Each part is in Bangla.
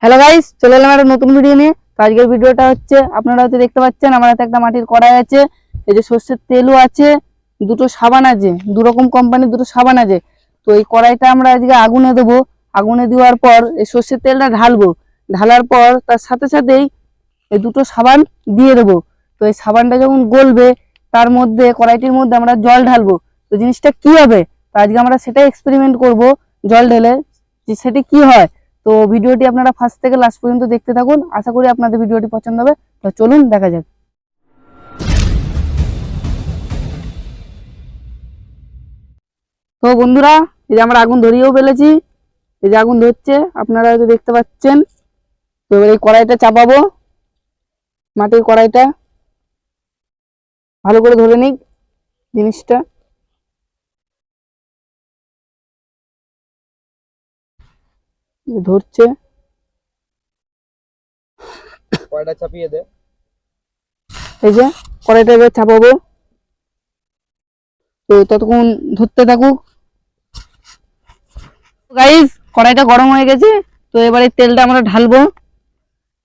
হ্যালো গাইস, চলে এলাম একটা নতুন ভিডিও নিয়ে। তো আজকের ভিডিওটা হচ্ছে আপনারা হয়তো দেখতে পাচ্ছেন আমার হাতে একটা মাটির কড়াই আছে, এই যে সর্ষের তেলও আছে, দুটো সাবান আছে, দু রকম কোম্পানির দুটো সাবান আছে। তো এই কড়াইটা আমরা আজকে আগুনে দেবো। আগুনে দেওয়ার পর এই সর্ষের তেলটা ঢালবো, ঢালার পর তার সাথে সাথেই এই দুটো সাবান দিয়ে দেবো। তো এই সাবানটা যখন গলবে তার মধ্যে কড়াইটির মধ্যে আমরা জল ঢালবো। তো জিনিসটা কি হবে, তো আজকে আমরা সেটাই এক্সপেরিমেন্ট করব জল ঢেলে, যে সেটি কি হয়। তো ভিডিওটি আপনারা ফার্স্ট থেকে লাস্ট পর্যন্ত দেখতে থাকুন, আশা করি আপনাদের ভিডিওটি পছন্দ হবে। তো চলুন দেখা যাক। তো বন্ধুরা, এই যে আমরা আগুন ধরিয়েও ফেলেছি, এই যে আগুন ধরছে আপনারা হয়তো দেখতে পাচ্ছেন। তো এবার এই কড়াইটা চাপাবো, মাটির কড়াইটা ভালো করে ধরে নিক জিনিসটা। ধরছে, কড়াইটা চাপিয়ে দে। এই যে কড়াইটা এবার চাপাবো। তো ততক্ষণ ধরতে থাকুক। গাইস, কড়াইটা গরম হয়ে গেছে। তো এবারে তেলটা আমরা ঢালবো,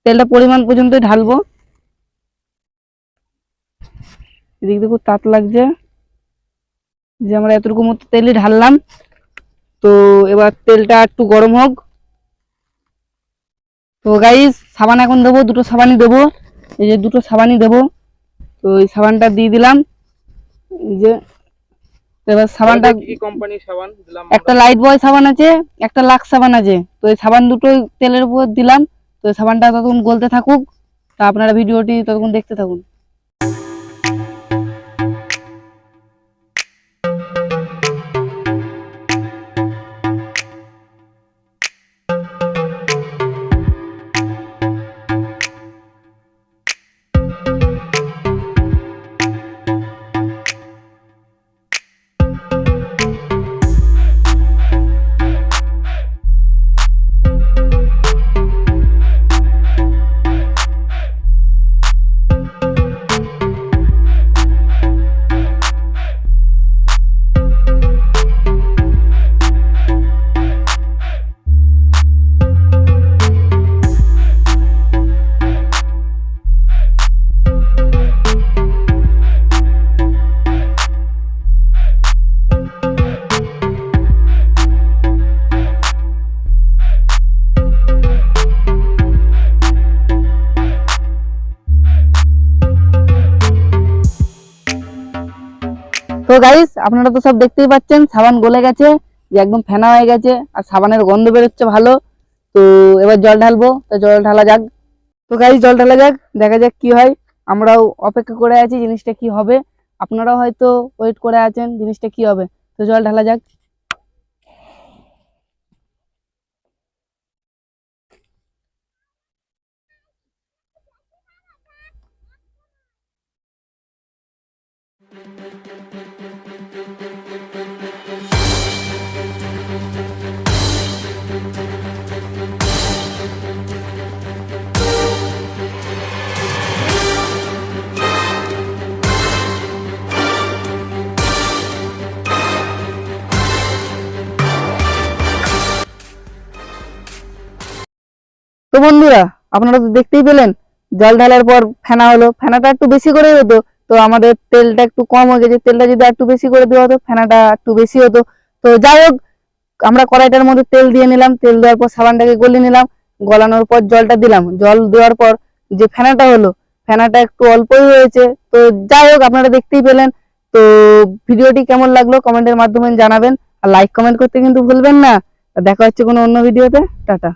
তেলটা পরিমাণ পর্যন্ত ঢালবো। এদিক দিয়ে খুব তাত লাগছে, যে আমরা এতটুকু মতো তেলই ঢাললাম। তো এবার তেলটা একটু গরম হোক। তো গাইস, সাবান এখন দেবো, দুটো সাবানই দেবো, এই যে দুটো সাবানই দেবো। তো এই সাবানটা দিয়ে দিলাম, এই যে। এবার সাবানটা কি কোম্পানির সাবান দিলাম? একটা লাইট বয় সাবান আছে, একটা লাক্স সাবান আছে। তো এই সাবান দুটোই তেলের উপর দিলাম। তো এই সাবানটা ততক্ষণ গলতে থাকুক, তা আপনারা ভিডিওটি ততক্ষণ দেখতে থাকুন। তো গাইস, আপনারা তো সব দেখতেই পাচ্ছেন সাবান গলে গেছে, যে একদম ফেনা হয়ে গেছে, আর সাবানের গন্ধ বেরোচ্ছে ভালো। তো এবার জল ঢালবো, তো জল ঢালা যাক। তো গাইস, জল ঢালা যাক, দেখা যাক কি হয়। আমরাও অপেক্ষা করে আছি জিনিসটা কি হবে, আপনারাও হয়তো ওয়েট করে আছেন জিনিসটা কি হবে। তো জল ঢালা যাক। তো বন্ধুরা, আপনারা তো দেখতেই পেলেন জল ঢালার পর ফেনা হলো, ফেনাটা একটু বেশি করে হতো। তো আমাদের তেলটা একটু কম হয়ে গেছে, তেলটা যদি একটু বেশি করে দেওয়া হতো ফেনাটা একটু বেশি হতো। তো যাই হোক, আমরা কড়াইটার মধ্যে তেল দিয়ে নিলাম, তেল দেওয়ার পর সাবানটাকে গলিয়ে নিলাম, গলানোর পর জলটা দিলাম, জল দেওয়ার পর যে ফেনাটা হলো, ফেনাটা একটু অল্পই হয়েছে। তো যাই হোক, আপনারা দেখতেই পেলেন। তো ভিডিওটি কেমন লাগলো কমেন্টের মাধ্যমে জানাবেন, আর লাইক কমেন্ট করতে কিন্তু ভুলবেন না। দেখা হচ্ছে কোনো অন্য ভিডিওতে। টাটা।